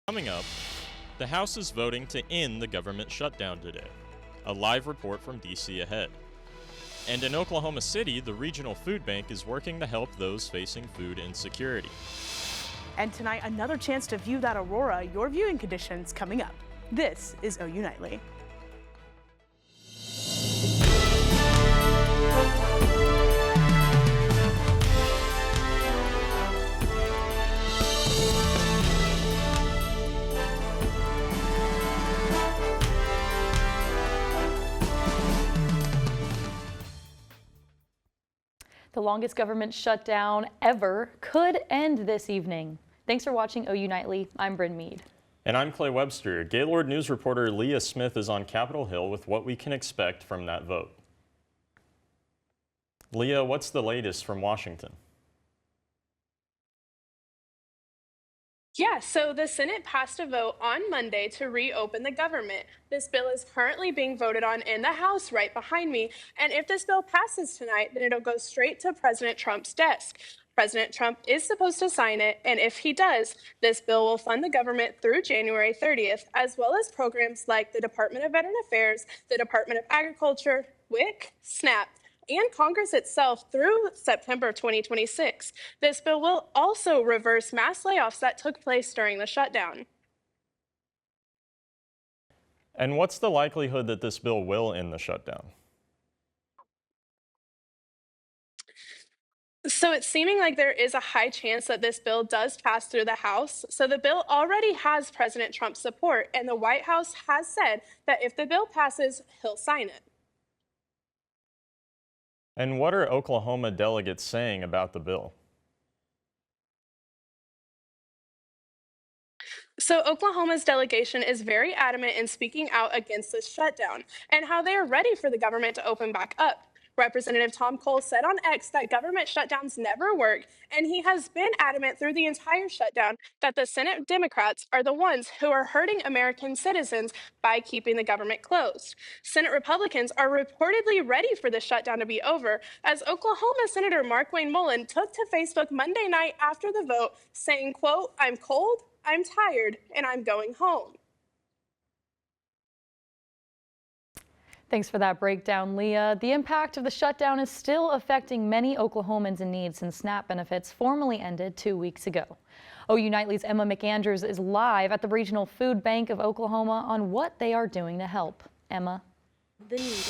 Coming up, the House is voting to end the government shutdown today. A live report from DC ahead. And in Oklahoma City, the regional food bank is working to help those facing food insecurity. And tonight, another chance to view that aurora. Your viewing conditions coming up. This is OU Nightly. The longest government shutdown ever could end this evening. Thanks for watching OU Nightly. I'm Bryn Mead. And I'm Clay Webster. Gaylord News reporter Leah Smith is on Capitol Hill with what we can expect from that vote. Leah, what's the latest from Washington? Yeah, so the Senate passed a vote on Monday to reopen the government. This bill is currently being voted on in the House right behind me. And if this bill passes tonight, then it'll go straight to President Trump's desk. President Trump is supposed to sign it, and if he does, this bill will fund the government through January 30th, as well as programs like the Department of Veteran Affairs, the Department of Agriculture, WIC, SNAP, and Congress itself through September 2026. This bill will also reverse mass layoffs that took place during the shutdown. And what's the likelihood that this bill will end the shutdown? So it's seeming like there is a high chance that this bill does pass through the House. So the bill already has President Trump's support, and the White House has said that if the bill passes, he'll sign it. And what are Oklahoma delegates saying about the bill? So Oklahoma's delegation is very adamant in speaking out against this shutdown and how they are ready for the government to open back up. Representative Tom Cole said on X that government shutdowns never work, and he has been adamant through the entire shutdown that the Senate Democrats are the ones who are hurting American citizens by keeping the government closed. Senate Republicans are reportedly ready for the shutdown to be over, as Oklahoma Senator Markwayne Mullin took to Facebook Monday night after the vote, saying, quote, "I'm cold, I'm tired, and I'm going home." Thanks for that breakdown, Leah. The impact of the shutdown is still affecting many Oklahomans in need since SNAP benefits formally ended 2 weeks ago. OU Nightly's Emma McAndrews is live at the Regional Food Bank of Oklahoma on what they are doing to help. Emma. The needed.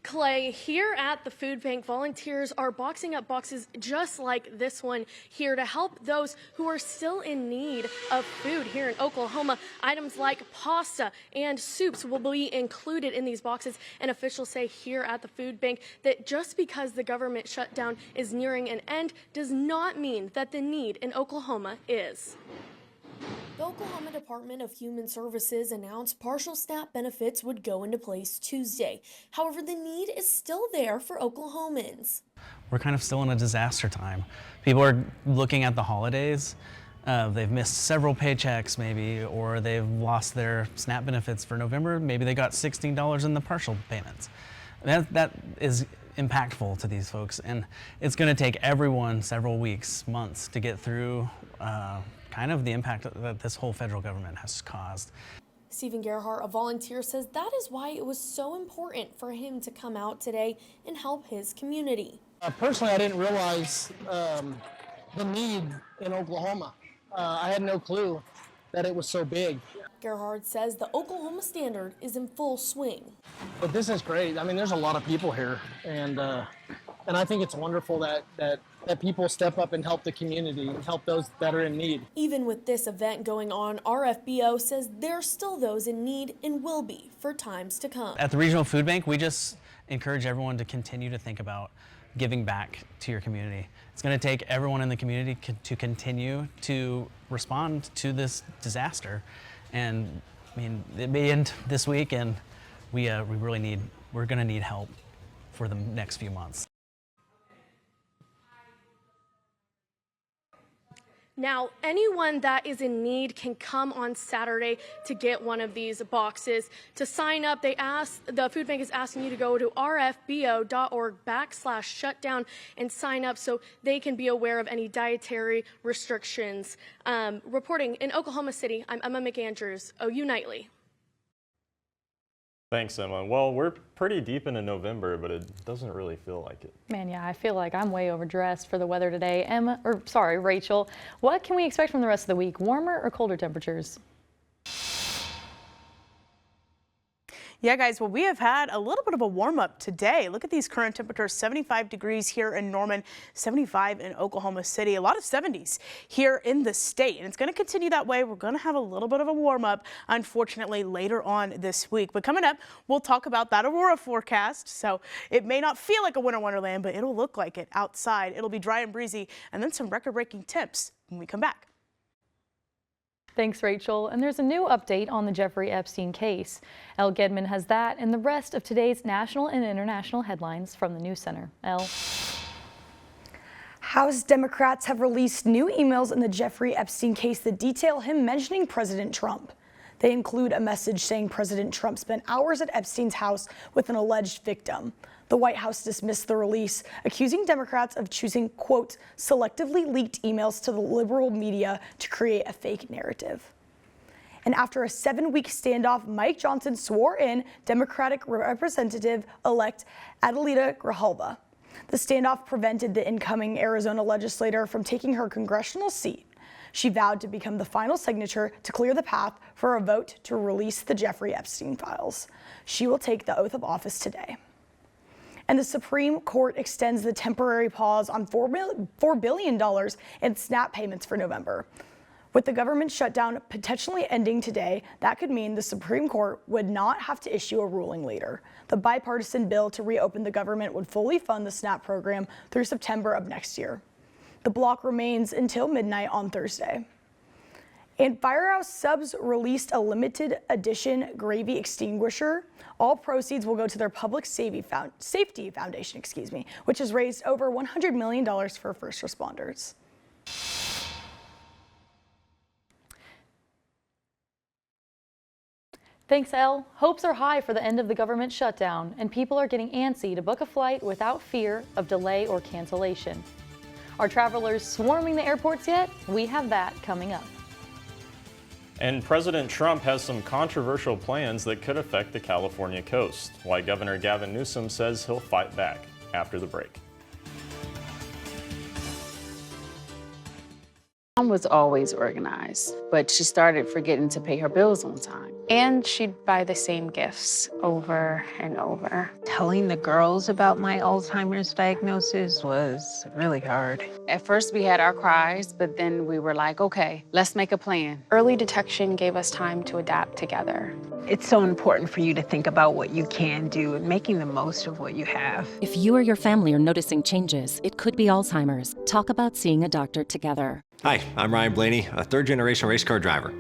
Clay, here at the food bank, volunteers are boxing up boxes just like this one here to help those who are still in need of food here in Oklahoma. Items like pasta and soups will be included in these boxes, and officials say here at the food bank that just because the government shutdown is nearing an end does not mean that the need in Oklahoma is. The Oklahoma Department of Human Services announced partial SNAP benefits would go into place Tuesday. However, the need is still there for Oklahomans. We're kind of still in a disaster time. People are looking at the holidays. They've missed several paychecks maybe, or they've lost their SNAP benefits for November. Maybe they got $16 in the partial payments. That is impactful to these folks, and it's going to take everyone several weeks, months to get through kind of the impact that this whole federal government has caused. Stephen Gerhardt, a volunteer, says that is why it was so important for him to come out today and help his community. Personally, I didn't realize the need in Oklahoma. I had no clue that it was so big. Gerhardt says the Oklahoma Standard is in full swing. But this is great. I mean, there's a lot of people here, and I think it's wonderful that people step up and help the community and help those that are in need. Even with this event going on, RFBO says there are still those in need and will be for times to come. At the Regional Food Bank, we just encourage everyone to continue to think about giving back to your community. It's going to take everyone in the community to continue to respond to this disaster. And I mean, it may end this week, and we're going to need help for the next few months. Now, anyone that is in need can come on Saturday to get one of these boxes. To sign up, the food bank is asking you to go to rfbo.org/shutdown and sign up so they can be aware of any dietary restrictions. Reporting in Oklahoma City, I'm Emma McAndrews, OU Nightly. Thanks, Emma. Well, we're pretty deep into November, but it doesn't really feel like it. Man, yeah, I feel like I'm way overdressed for the weather today. Rachel, what can we expect from the rest of the week? Warmer or colder temperatures? Yeah, guys, well, we have had a little bit of a warm up today. Look at these current temperatures, 75 degrees here in Norman, 75 in Oklahoma City, a lot of 70s here in the state. And it's going to continue that way. We're going to have a little bit of a warm up, unfortunately, later on this week. But coming up, we'll talk about that aurora forecast. So it may not feel like a winter wonderland, but it'll look like it outside. It'll be dry and breezy, and then some record-breaking temps when we come back. Thanks, Rachel. And there's a new update on the Jeffrey Epstein case. Elle Gedman has that and the rest of today's national and international headlines from the News Center. Elle. House Democrats have released new emails in the Jeffrey Epstein case that detail him mentioning President Trump. They include a message saying President Trump spent hours at Epstein's house with an alleged victim. The White House dismissed the release, accusing Democrats of choosing, quote, selectively leaked emails to the liberal media to create a fake narrative. And after a 7-week standoff, Mike Johnson swore in Democratic Representative-elect Adelita Grijalva. The standoff prevented the incoming Arizona legislator from taking her congressional seat. She vowed to become the final signature to clear the path for a vote to release the Jeffrey Epstein files. She will take the oath of office today. And the Supreme Court extends the temporary pause on $4 billion in SNAP payments for November. With the government shutdown potentially ending today, that could mean the Supreme Court would not have to issue a ruling later. The bipartisan bill to reopen the government would fully fund the SNAP program through September of next year. The block remains until midnight on Thursday. And Firehouse Subs released a limited edition gravy extinguisher. All proceeds will go to their Public Safety Foundation, which has raised over $100 million for first responders. Thanks, Elle. Hopes are high for the end of the government shutdown, and people are getting antsy to book a flight without fear of delay or cancellation. Are travelers swarming the airports yet? We have that coming up. And President Trump has some controversial plans that could affect the California coast, why Governor Gavin Newsom says he'll fight back after the break. Mom was always organized, but she started forgetting to pay her bills on time. And she'd buy the same gifts over and over. Telling the girls about my Alzheimer's diagnosis was really hard. At first we had our cries, but then we were like, okay, let's make a plan. Early detection gave us time to adapt together. It's so important for you to think about what you can do and making the most of what you have. If you or your family are noticing changes, it could be Alzheimer's. Talk about seeing a doctor together. Hi, I'm Ryan Blaney, a third-generation race car driver.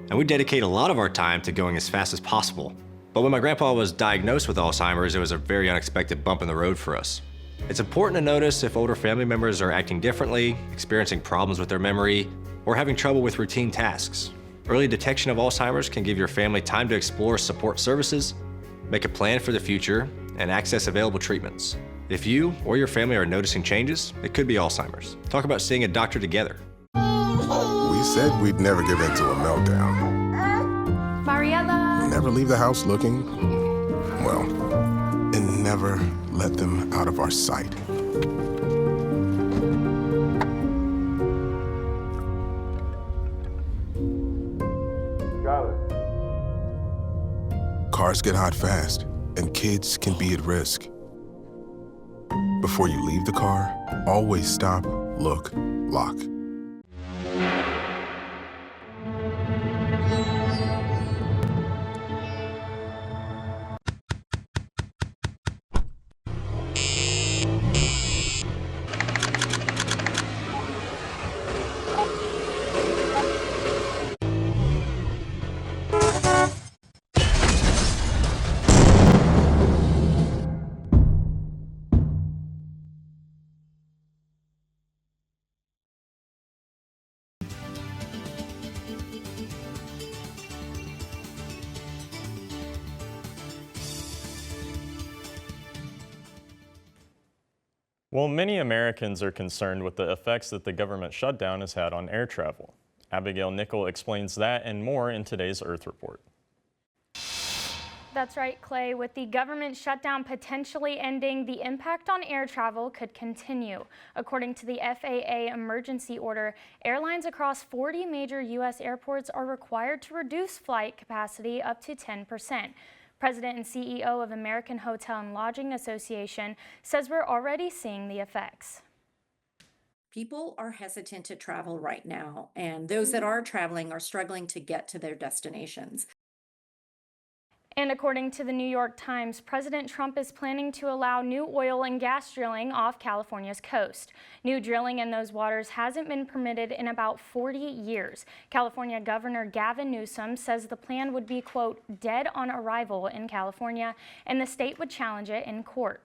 And we dedicate a lot of our time to going as fast as possible. But when my grandpa was diagnosed with Alzheimer's, it was a very unexpected bump in the road for us. It's important to notice if older family members are acting differently, experiencing problems with their memory, or having trouble with routine tasks. Early detection of Alzheimer's can give your family time to explore support services, make a plan for the future, and access available treatments. If you or your family are noticing changes, it could be Alzheimer's. Talk about seeing a doctor together. We said we'd never give in to a meltdown. Mariella! Never leave the house looking, well, and never let them out of our sight. Cars get hot fast, and kids can be at risk. Before you leave the car, always stop, look, lock. Well, many Americans are concerned with the effects that the government shutdown has had on air travel. Abigail Nickel explains that and more in today's Earth Report. That's right, Clay. With the government shutdown potentially ending, the impact on air travel could continue. According to the FAA emergency order, airlines across 40 major U.S. airports are required to reduce flight capacity up to 10%. President and CEO of American Hotel and Lodging Association says we're already seeing the effects. People are hesitant to travel right now, and those that are traveling are struggling to get to their destinations. And according to the New York Times, President Trump is planning to allow new oil and gas drilling off California's coast. New drilling in those waters hasn't been permitted in about 40 years. California Governor Gavin Newsom says the plan would be, quote, dead on arrival in California, and the state would challenge it in court.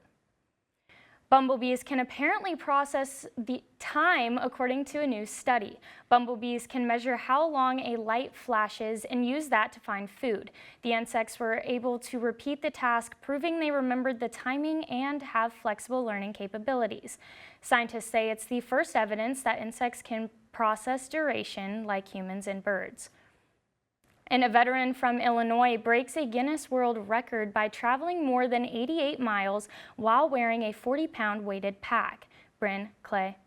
Bumblebees can apparently process the time according to a new study. Bumblebees can measure how long a light flashes and use that to find food. The insects were able to repeat the task, proving they remembered the timing and have flexible learning capabilities. Scientists say it's the first evidence that insects can process duration like humans and birds. And a veteran from Illinois breaks a Guinness World Record by traveling more than 88 miles while wearing a 40-pound weighted pack. Bryn, Clay.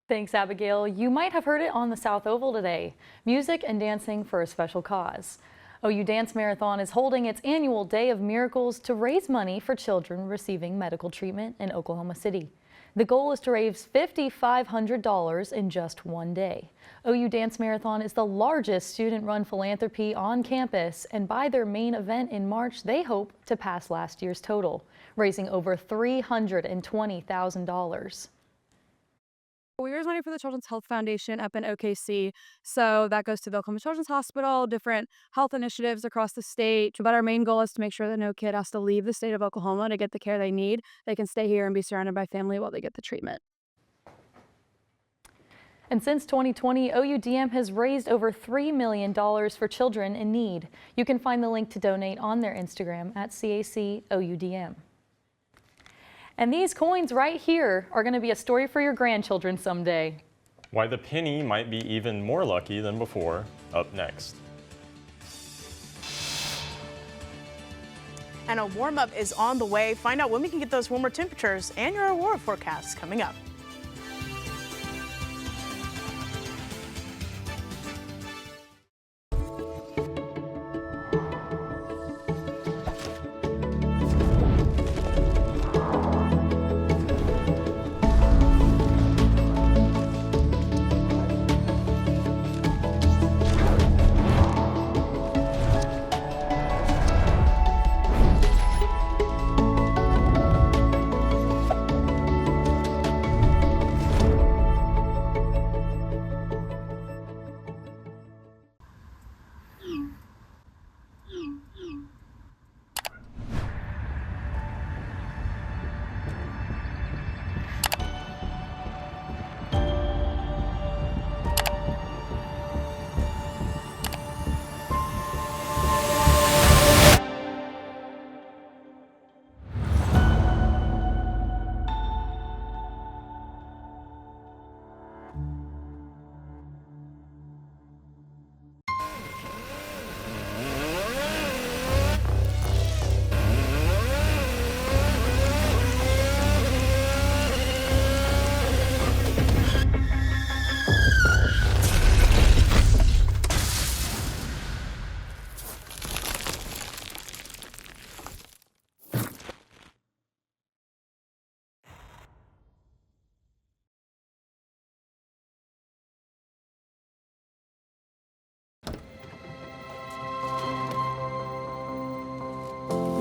Thanks, Abigail. You might have heard it on the South Oval today. Music and dancing for a special cause. OU Dance Marathon is holding its annual Day of Miracles to raise money for children receiving medical treatment in Oklahoma City. The goal is to raise $5,500 in just one day. OU Dance Marathon is the largest student-run philanthropy on campus, and by their main event in March, they hope to pass last year's total, raising over $320,000. We raise money for the Children's Health Foundation up in OKC, so that goes to the Oklahoma Children's Hospital, different health initiatives across the state. But our main goal is to make sure that no kid has to leave the state of Oklahoma to get the care they need. They can stay here and be surrounded by family while they get the treatment. And since 2020, OUDM has raised over $3 million for children in need. You can find the link to donate on their Instagram at CACOUDM. And these coins right here are going to be a story for your grandchildren someday. Why the penny might be even more lucky than before, up next. And a warm-up is on the way. Find out when we can get those warmer temperatures and your aurora forecasts coming up.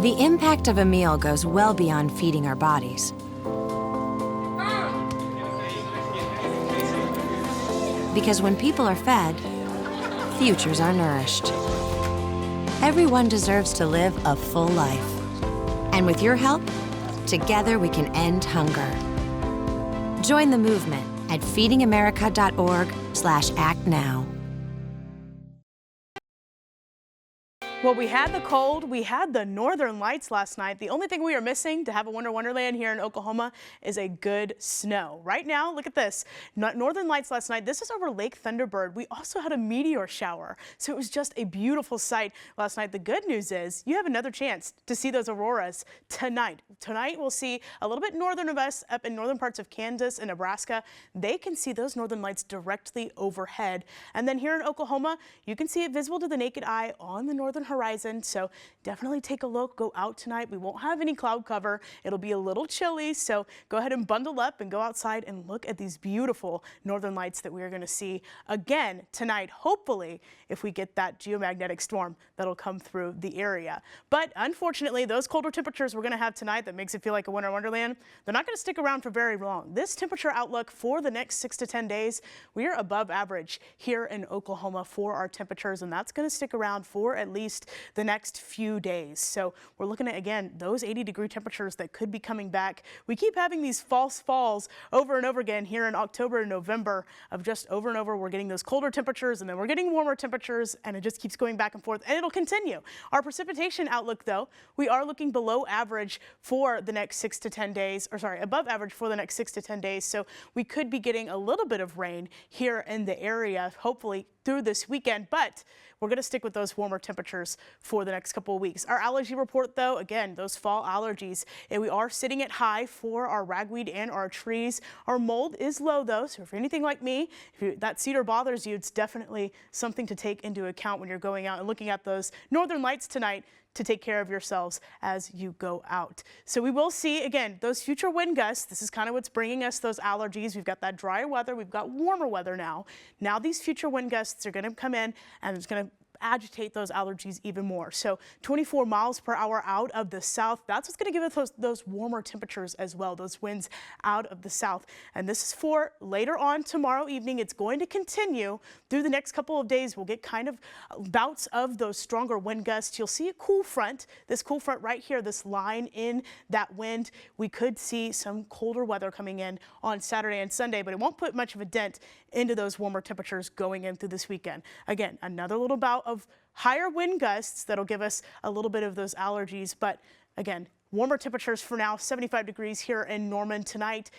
The impact of a meal goes well beyond feeding our bodies. Because when people are fed, futures are nourished. Everyone deserves to live a full life. And with your help, together we can end hunger. Join the movement at feedingamerica.org/actnow. Well, we had the cold, we had the northern lights last night. The only thing we are missing to have a winter wonderland here in Oklahoma is a good snow. Right now, look at this. Northern lights last night. This is over Lake Thunderbird. We also had a meteor shower, so it was just a beautiful sight last night. The good news is you have another chance to see those auroras tonight. Tonight, we'll see a little bit northern of us up in northern parts of Kansas and Nebraska. They can see those northern lights directly overhead. And then here in Oklahoma, you can see it visible to the naked eye on the northern horizon, so definitely take a look. Go out tonight. We won't have any cloud cover. It'll be a little chilly, so go ahead and bundle up and go outside and look at these beautiful northern lights that we are going to see again tonight, hopefully, if we get that geomagnetic storm that'll come through the area. But unfortunately, those colder temperatures we're going to have tonight that makes it feel like a winter wonderland, they're not going to stick around for very long. This temperature outlook for the next 6 to 10 days, we are above average here in Oklahoma for our temperatures, and that's going to stick around for at least the next few days. So we're looking at, again, those 80-degree temperatures that could be coming back. We keep having these false falls over and over again here in October and November of just over and over. We're getting those colder temperatures and then we're getting warmer temperatures, and it just keeps going back and forth, and it'll continue. Our precipitation outlook, though, we are looking below average for the next 6 to 10 days, or sorry, above average for the next 6 to 10 days. So we could be getting a little bit of rain here in the area, hopefully through this weekend, but we're going to stick with those warmer temperatures for the next couple of weeks. Our allergy report, though, again, those fall allergies, and we are sitting at high for our ragweed and our trees. Our mold is low, though, so if you're anything like me, if that cedar bothers you, it's definitely something to take into account when you're going out and looking at those northern lights tonight to take care of yourselves as you go out. So we will see, again, those future wind gusts. This is kind of what's bringing us those allergies. We've got that drier weather. We've got warmer weather now. Now these future wind gusts are going to come in, and it's going to agitate those allergies even more. So 24 miles per hour out of the south, that's what's going to give us those warmer temperatures as well, those winds out of the south. And this is for later on tomorrow evening. It's going to continue through the next couple of days. We'll get kind of bouts of those stronger wind gusts. You'll see a cool front, this cool front right here, this line in that wind. We could see some colder weather coming in on Saturday and Sunday, but it won't put much of a dent into those warmer temperatures going in through this weekend. Again, another little bout of higher wind gusts that'll give us a little bit of those allergies, but again, warmer temperatures for now. 75 degrees here in Norman tonight,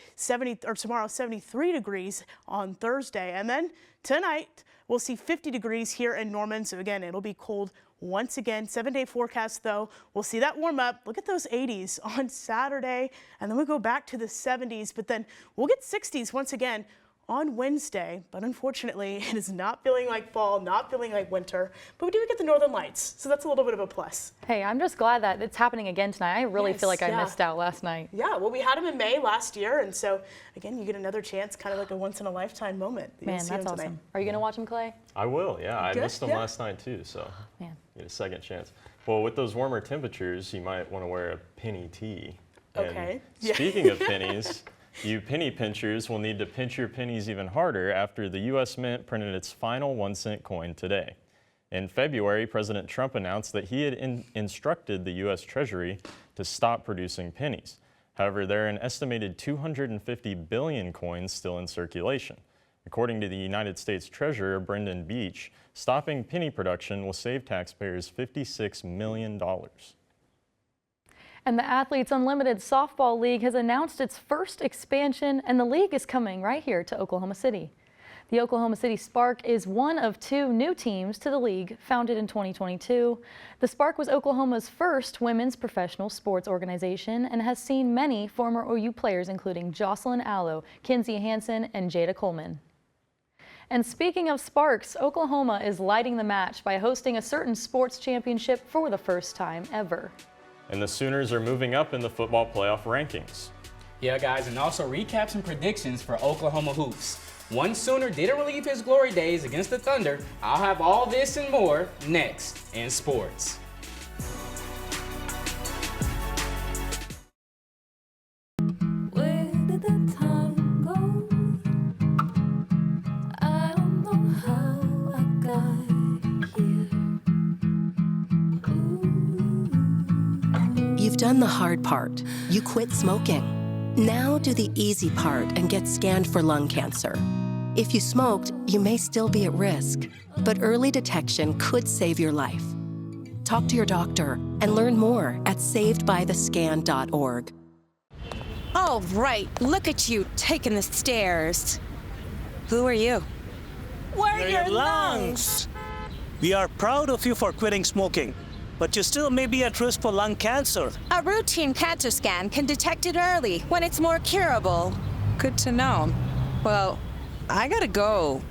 tomorrow 73 degrees on Thursday, and then tonight we'll see 50 degrees here in Norman. So again, it'll be cold once again. 7-day forecast, though, we'll see that warm up. Look at those 80s on Saturday, and then we'll go back to the 70s, but then we'll get 60s once again on Wednesday, but unfortunately it is not feeling like fall, not feeling like winter, but we do get the northern lights, so that's a little bit of a plus. Hey, I'm just glad that it's happening again tonight. I really feel like I missed out last night. Yeah, well, we had them in May last year, and so again, you get another chance, kind of like a once-in-a-lifetime moment. Man, that's awesome. Are you going to watch them, Clay? I will, yeah. I missed them last night too, so get a second chance. Well, with those warmer temperatures, you might want to wear a penny tee. Okay. And speaking of pennies, you penny pinchers will need to pinch your pennies even harder after the U.S. Mint printed its final 1-cent coin today. In February, President Trump announced that he had instructed the U.S. Treasury to stop producing pennies. However, there are an estimated 250 billion coins still in circulation. According to the United States Treasurer, Brendan Beach, stopping penny production will save taxpayers $56 million. And the Athletes Unlimited Softball League has announced its first expansion, and the league is coming right here to Oklahoma City. The Oklahoma City Spark is one of 2 new teams to the league, founded in 2022. The Spark was Oklahoma's first women's professional sports organization and has seen many former OU players, including Jocelyn Allo, Kinsey Hansen, and Jada Coleman. And speaking of Sparks, Oklahoma is lighting the match by hosting a certain sports championship for the first time ever. And the Sooners are moving up in the football playoff rankings. Yeah, guys, and also recaps and predictions for Oklahoma hoops. One Sooner didn't relive his glory days against the Thunder. I'll have all this and more next in sports. Where did the time go? I don't know how I got here. You've done the hard part. You quit smoking. Now do the easy part and get scanned for lung cancer. If you smoked, you may still be at risk, but early detection could save your life. talk to your doctor, and learn more at savedbythescan.org. Oh, right. Look at you taking the stairs. Who are you? We're your lungs. We are proud of you for quitting smoking, but you still may be at risk for lung cancer. A routine cancer scan can detect it early when it's more curable. Good to know. Well, I gotta go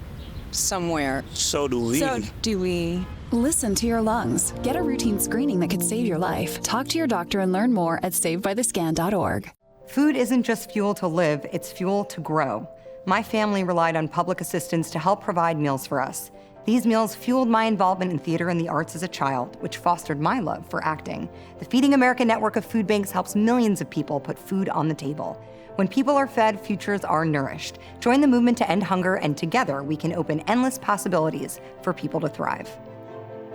somewhere. So do we. Listen to your lungs. Get a routine screening that could save your life. Talk to your doctor and learn more at savedbythescan.org. Food isn't just fuel to live, it's fuel to grow. My family relied on public assistance to help provide meals for us. These meals fueled my involvement in theater and the arts as a child, which fostered my love for acting. The Feeding America network of food banks helps millions of people put food on the table. When people are fed, futures are nourished. Join the movement to end hunger, and together we can open endless possibilities for people to thrive.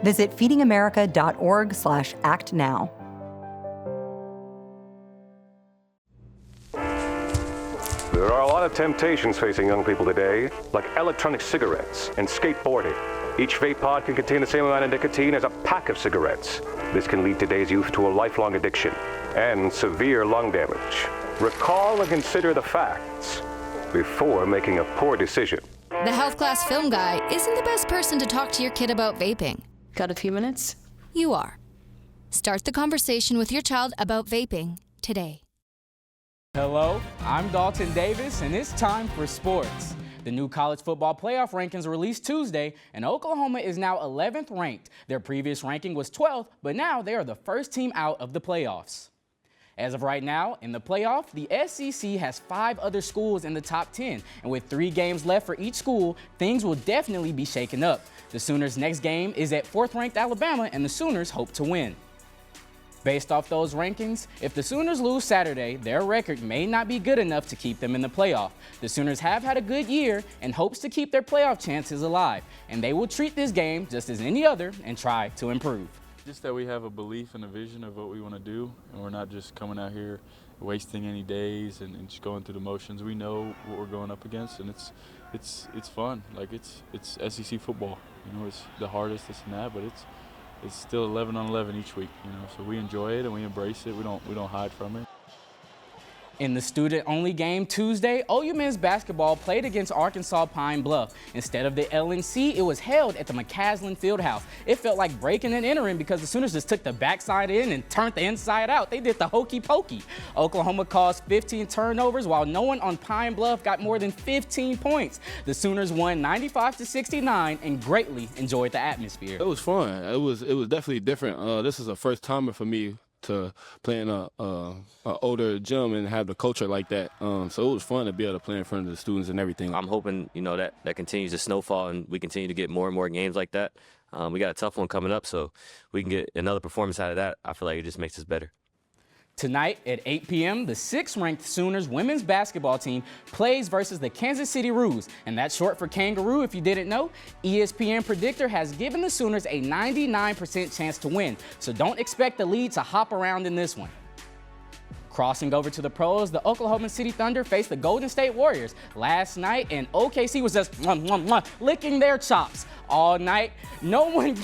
Visit feedingamerica.org/actnow. There are a lot of temptations facing young people today, like electronic cigarettes and skateboarding. Each vape pod can contain the same amount of nicotine as a pack of cigarettes. This can lead today's youth to a lifelong addiction and severe lung damage. Recall and consider the facts before making a poor decision. The health class film guy isn't the best person to talk to your kid about vaping. Got a few minutes? You are. Start the conversation with your child about vaping today. Hello, I'm Dalton Davis, and it's time for sports. The new college football playoff rankings released Tuesday, and Oklahoma is now 11th ranked. Their previous ranking was 12th, but now they are the first team out of the playoffs. As of right now, in the playoff, the SEC has 5 other schools in the top 10, and with 3 games left for each school, things will definitely be shaken up. The Sooners' next game is at 4th-ranked Alabama, and the Sooners hope to win. Based off those rankings, if the Sooners lose Saturday, their record may not be good enough to keep them in the playoff. The Sooners have had a good year and hopes to keep their playoff chances alive, and they will treat this game just as any other and try to improve. Just that we have a belief and a vision of what we want to do, and we're not just coming out here wasting any days and just going through the motions. We know what we're going up against, and it's fun. Like it's SEC football. You know, it's the hardest, this and that, but it's still 11 on 11 each week, you know, so we enjoy it and we embrace it. We don't hide from it. In the student-only game Tuesday, OU men's basketball played against Arkansas Pine Bluff. Instead of the LNC, it was held at the McCaslin Fieldhouse. It felt like breaking and entering because the Sooners just took the backside in and turned the inside out. They did the hokey pokey. Oklahoma caused 15 turnovers while no one on Pine Bluff got more than 15 points. The Sooners won 95-69 and greatly enjoyed the atmosphere. It was fun. It was definitely different. This is a first timer for me to play in a older gym and have the culture like that. So it was fun to be able to play in front of the students and everything. I'm hoping, you know, that continues to snowfall and we continue to get more and more games like that. We got a tough one coming up, so we can get another performance out of that. I feel like it just makes us better. Tonight at 8 p.m., the 6th-ranked Sooners women's basketball team plays versus the Kansas City Roos, and that's short for Kangaroo if you didn't know. ESPN Predictor has given the Sooners a 99% chance to win, so don't expect the lead to hop around in this one. Crossing over to the pros, the Oklahoma City Thunder faced the Golden State Warriors last night, and OKC was just licking their chops all night. No one,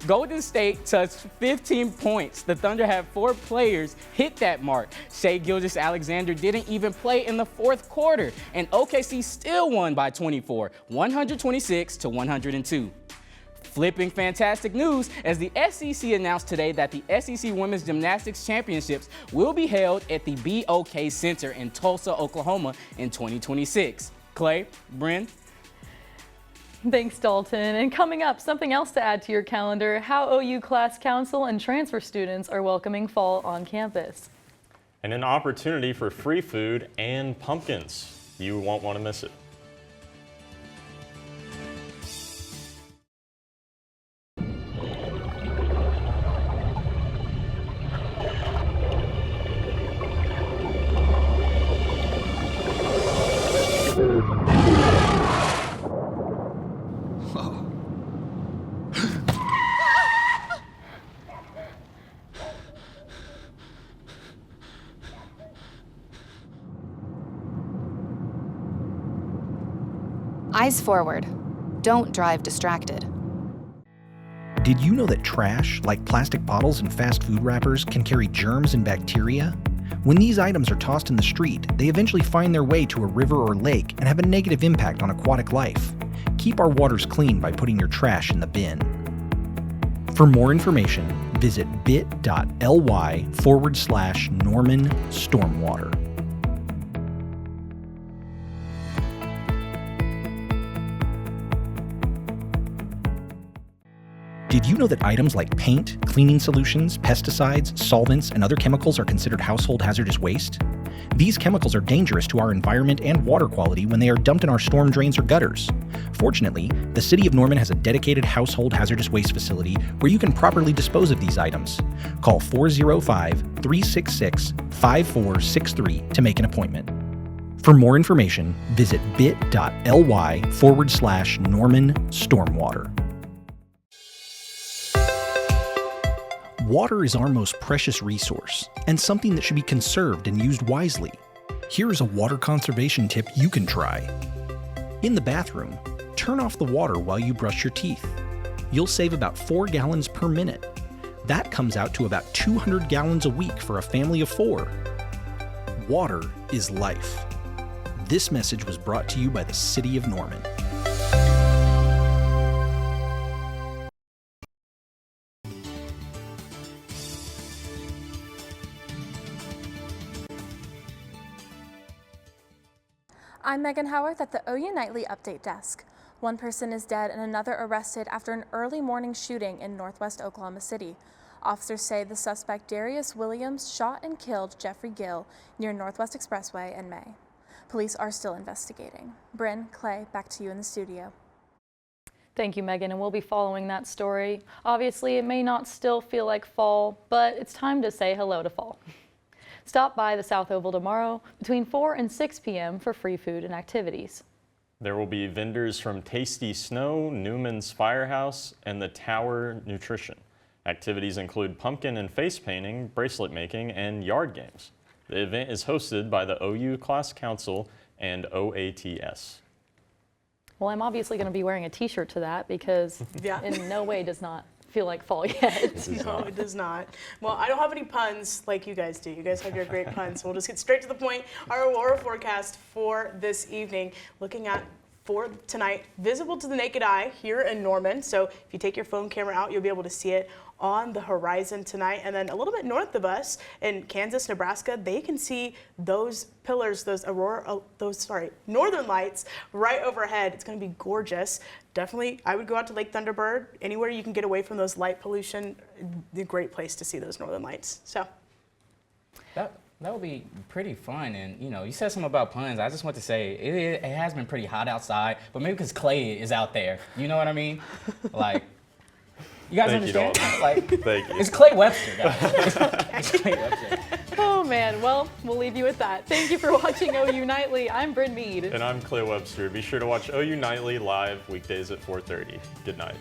Golden State touched 15 points. The Thunder had 4 players hit that mark. Shai Gilgeous-Alexander didn't even play in the 4th quarter, and OKC still won by 24, 126-102. Flipping fantastic news as the SEC announced today that the SEC Women's Gymnastics Championships will be held at the BOK Center in Tulsa, Oklahoma in 2026. Clay, Bryn. Thanks, Dalton. And coming up, something else to add to your calendar, how OU Class Council and transfer students are welcoming fall on campus. And an opportunity for free food and pumpkins. You won't want to miss it. Eyes forward. Don't drive distracted. Did you know that trash, like plastic bottles and fast food wrappers, can carry germs and bacteria? When these items are tossed in the street, they eventually find their way to a river or lake and have a negative impact on aquatic life. Keep our waters clean by putting your trash in the bin. For more information, visit bit.ly/Norman Stormwater. Did you know that items like paint, cleaning solutions, pesticides, solvents, and other chemicals are considered household hazardous waste? These chemicals are dangerous to our environment and water quality when they are dumped in our storm drains or gutters. Fortunately, the City of Norman has a dedicated household hazardous waste facility where you can properly dispose of these items. Call 405-366-5463 to make an appointment. For more information, visit bit.ly/Norman Stormwater. Water is our most precious resource, and something that should be conserved and used wisely. Here is a water conservation tip you can try. In the bathroom, turn off the water while you brush your teeth. You'll save about 4 gallons per minute. That comes out to about 200 gallons a week for a family of 4. Water is life. This message was brought to you by the City of Norman. I'm Megan Howarth at the OU Nightly Update Desk. One person is dead and another arrested after an early morning shooting in northwest Oklahoma City. Officers say the suspect Darius Williams shot and killed Jeffrey Gill near Northwest Expressway in May. Police are still investigating. Bryn, Clay, back to you in the studio. Thank you, Megan, and we'll be following that story. Obviously, it may not still feel like fall, but it's time to say hello to fall. Stop by the South Oval tomorrow between 4 and 6 p.m. for free food and activities. There will be vendors from Tasty Snow, Newman's Firehouse, and the Tower Nutrition. Activities include pumpkin and face painting, bracelet making, and yard games. The event is hosted by the OU Class Council and OATS. Well, I'm obviously going to be wearing a t-shirt to that because in no way does not feel like fall yet. No, it does not. Well, I don't have any puns like you guys do. You guys have your great puns. So we'll just get straight to the point. Our aurora forecast for this evening, looking at for tonight, visible to the naked eye here in Norman. So if you take your phone camera out, you'll be able to see it on the horizon tonight. And then a little bit north of us in Kansas, Nebraska, they can see those pillars, those northern lights right overhead. It's going to be gorgeous. Definitely, I would go out to Lake Thunderbird. Anywhere you can get away from those light pollution, a great place to see those northern lights. So that would be pretty fun. And you said something about puns. I just want to say it has been pretty hot outside, but maybe because Clay is out there. You know what I mean? Like, you guys understand? Thank you. It's Clay Webster, guys. It's Clay Webster. Oh man, well, we'll leave you with that. Thank you for watching OU Nightly. I'm Bryn Mead. And I'm Clay Webster. Be sure to watch OU Nightly live weekdays at 4:30. Good night.